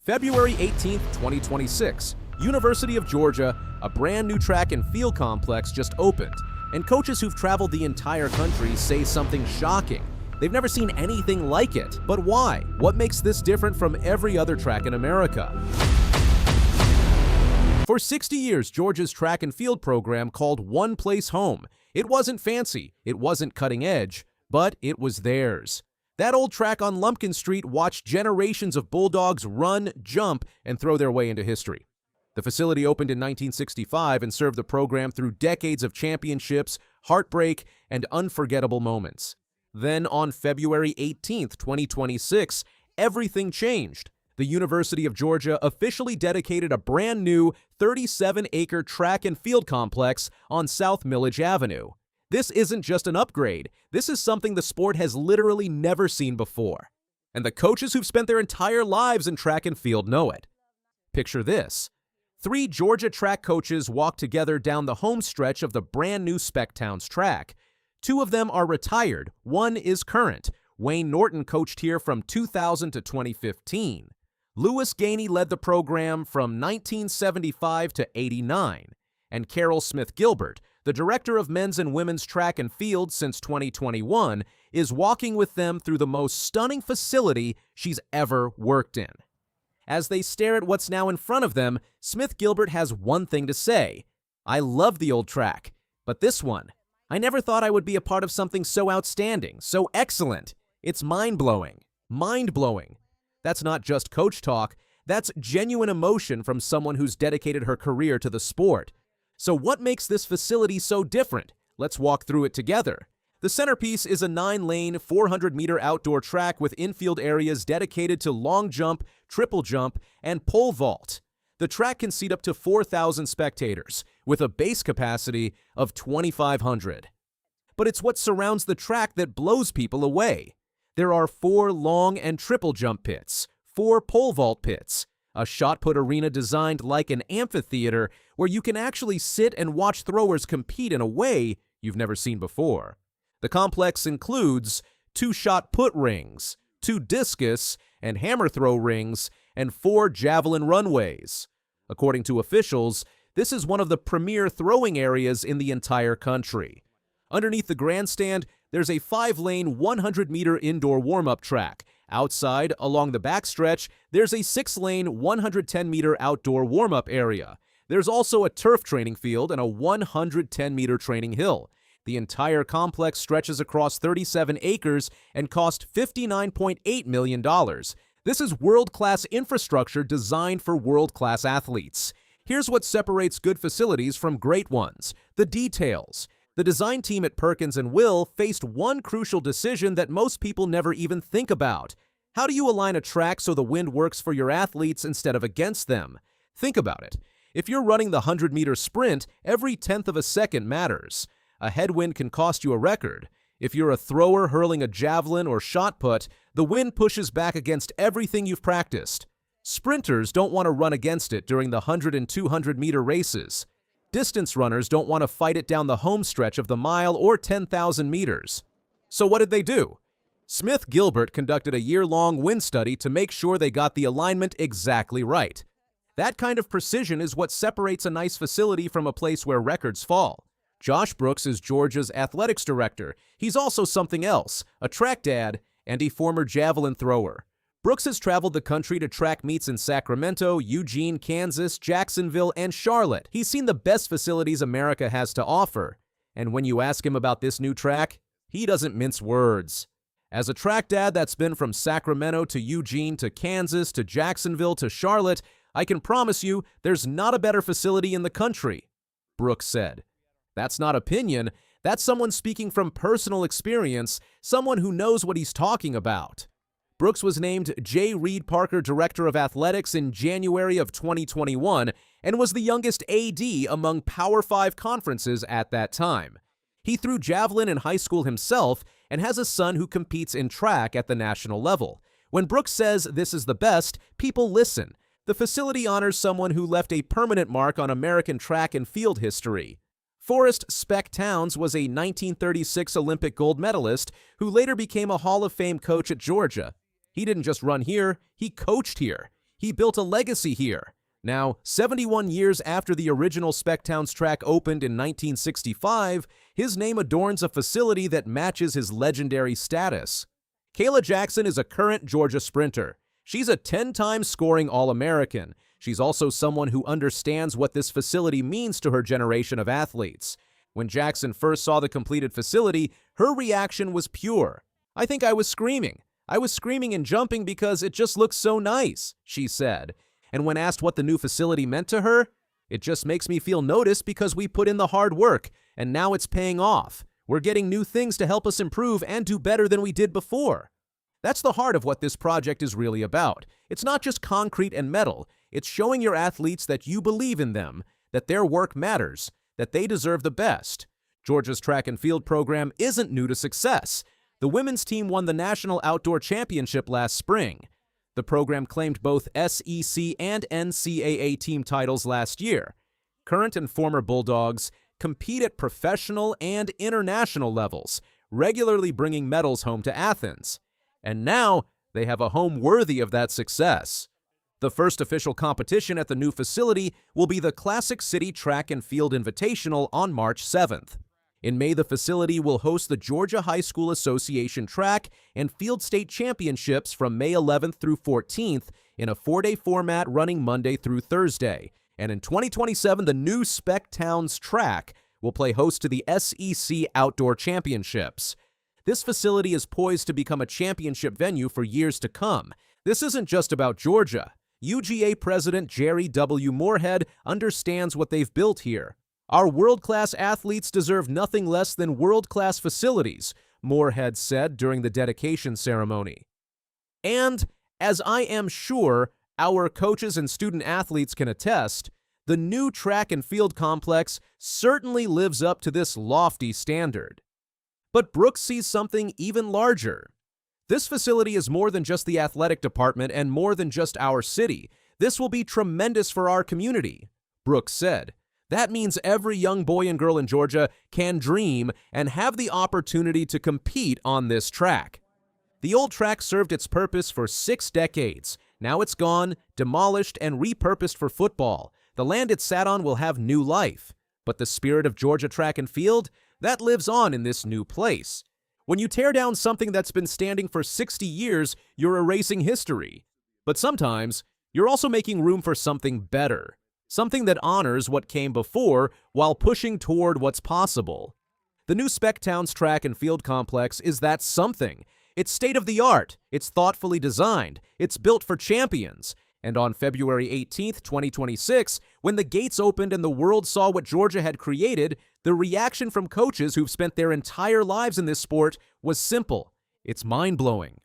February 18, 2026, University of Georgia, a brand new track and field complex just opened, and coaches who've traveled the entire country say something shocking. They've never seen anything like it. But why? What makes this different from every other track in America? For 60 years, Georgia's track and field program called One Place Home. It wasn't fancy, it wasn't cutting edge, but it was theirs. That old track on Lumpkin Street watched generations of Bulldogs run, jump, and throw their way into history. The facility opened in 1965 and served the program through decades of championships, heartbreak, and unforgettable moments. Then on February 18, 2026, everything changed. The University of Georgia officially dedicated a brand new 37-acre track and field complex on South Millage Avenue. This isn't just an upgrade. This is something the sport has literally never seen before. And the coaches who've spent their entire lives in track and field know it. Picture this. 3 Georgia track coaches walk together down the home stretch of the brand new Spec track. 2 of them are retired. 1 is current. Wayne Norton coached here from 2000 to 2015. Lewis Gainey led the program from 1975 to 89. And Caryl Smith Gilbert, the director of men's and women's track and field since 2021, is walking with them through the most stunning facility she's ever worked in. As they stare at what's now in front of them, Smith Gilbert has one thing to say. "I love the old track, but this one, I never thought I would be a part of something so outstanding, so excellent. It's mind-blowing. Mind-blowing." That's not just coach talk, that's genuine emotion from someone who's dedicated her career to the sport. So what makes this facility so different? Let's walk through it together. The centerpiece is a 9-lane, 400-meter outdoor track with infield areas dedicated to long jump, triple jump, and pole vault. The track can seat up to 4,000 spectators, with a base capacity of 2,500. But it's what surrounds the track that blows people away. There are 4 long and triple jump pits, 4 pole vault pits, a shot put arena designed like an amphitheater where you can actually sit and watch throwers compete in a way you've never seen before. The complex includes 2 shot put rings, 2 discus and hammer throw rings, and 4 javelin runways. According to officials, this is one of the premier throwing areas in the entire country. Underneath the grandstand, there's a 5-lane, 100-meter indoor warm-up track. Outside, along the backstretch, there's a 6-lane, 110-meter outdoor warm-up area. There's also a turf training field and a 110-meter training hill. The entire complex stretches across 37 acres and cost $59.8 million. This is world-class infrastructure designed for world-class athletes. Here's what separates good facilities from great ones: the details. The design team at Perkins & Will faced one crucial decision that most people never even think about. How do you align a track so the wind works for your athletes instead of against them? Think about it. If you're running the 100-meter sprint, every tenth of a second matters. A headwind can cost you a record. If you're a thrower hurling a javelin or shot put, the wind pushes back against everything you've practiced. Sprinters don't want to run against it during the 100 and 200-meter races. Distance runners don't want to fight it down the home stretch of the mile or 10,000 meters. So what did they do? Smith Gilbert conducted a year-long wind study to make sure they got the alignment exactly right. That kind of precision is what separates a nice facility from a place where records fall. Josh Brooks is Georgia's athletics director. He's also something else, a track dad and a former javelin thrower. Brooks has traveled the country to track meets in Sacramento, Eugene, Kansas, Jacksonville, and Charlotte. He's seen the best facilities America has to offer. And when you ask him about this new track, he doesn't mince words. As a track dad that's been from Sacramento to Eugene to Kansas to Jacksonville to Charlotte, I can promise you there's not a better facility in the country, Brooks said. That's not opinion. That's someone speaking from personal experience, someone who knows what he's talking about. Brooks was named J. Reed Parker Director of Athletics in January of 2021 and was the youngest AD among Power 5 conferences at that time. He threw javelin in high school himself and has a son who competes in track at the national level. When Brooks says this is the best, people listen. The facility honors someone who left a permanent mark on American track and field history. Forrest Spec Towns was a 1936 Olympic gold medalist who later became a Hall of Fame coach at Georgia. He didn't just run here, he coached here. He built a legacy here. Now, 71 years after the original Spectown's track opened in 1965, his name adorns a facility that matches his legendary status. Kayla Jackson is a current Georgia sprinter. She's a 10-time scoring All-American. She's also someone who understands what this facility means to her generation of athletes. When Jackson first saw the completed facility, her reaction was pure. "I think I was screaming. I was screaming and jumping because it just looks so nice," she said. And when asked what the new facility meant to her, "It just makes me feel noticed because we put in the hard work, and now it's paying off. We're getting new things to help us improve and do better than we did before." That's the heart of what this project is really about. It's not just concrete and metal. It's showing your athletes that you believe in them, that their work matters, that they deserve the best. Georgia's track and field program isn't new to success. The women's team won the National Outdoor Championship last spring. The program claimed both SEC and NCAA team titles last year. Current and former Bulldogs compete at professional and international levels, regularly bringing medals home to Athens. And now they have a home worthy of that success. The first official competition at the new facility will be the Classic City Track and Field Invitational on March 7th. In May, the facility will host the Georgia High School Association Track and Field State Championships from May 11th through 14th in a 4-day format running Monday through Thursday. And in 2027, the new Spec track will play host to the SEC Outdoor Championships. This facility is poised to become a championship venue for years to come. This isn't just about Georgia. UGA President Jerry W. Moorhead understands what they've built here. "Our world-class athletes deserve nothing less than world-class facilities," Moorhead said during the dedication ceremony. And, as I am sure our coaches and student athletes can attest, the new track and field complex certainly lives up to this lofty standard. But Brooks sees something even larger. This facility is more than just the athletic department and more than just our city. This will be tremendous for our community, Brooks said. That means every young boy and girl in Georgia can dream and have the opportunity to compete on this track. The old track served its purpose for 6 decades. Now it's gone, demolished, and repurposed for football. The land it sat on will have new life. But the spirit of Georgia track and field, that lives on in this new place. When you tear down something that's been standing for 60 years, you're erasing history. But sometimes, you're also making room for something better. Something that honors what came before while pushing toward what's possible. The new Spectown's track and field complex is that something. It's state-of-the-art, it's thoughtfully designed, it's built for champions. And on February 18th, 2026, when the gates opened and the world saw what Georgia had created, the reaction from coaches who've spent their entire lives in this sport was simple. It's mind-blowing.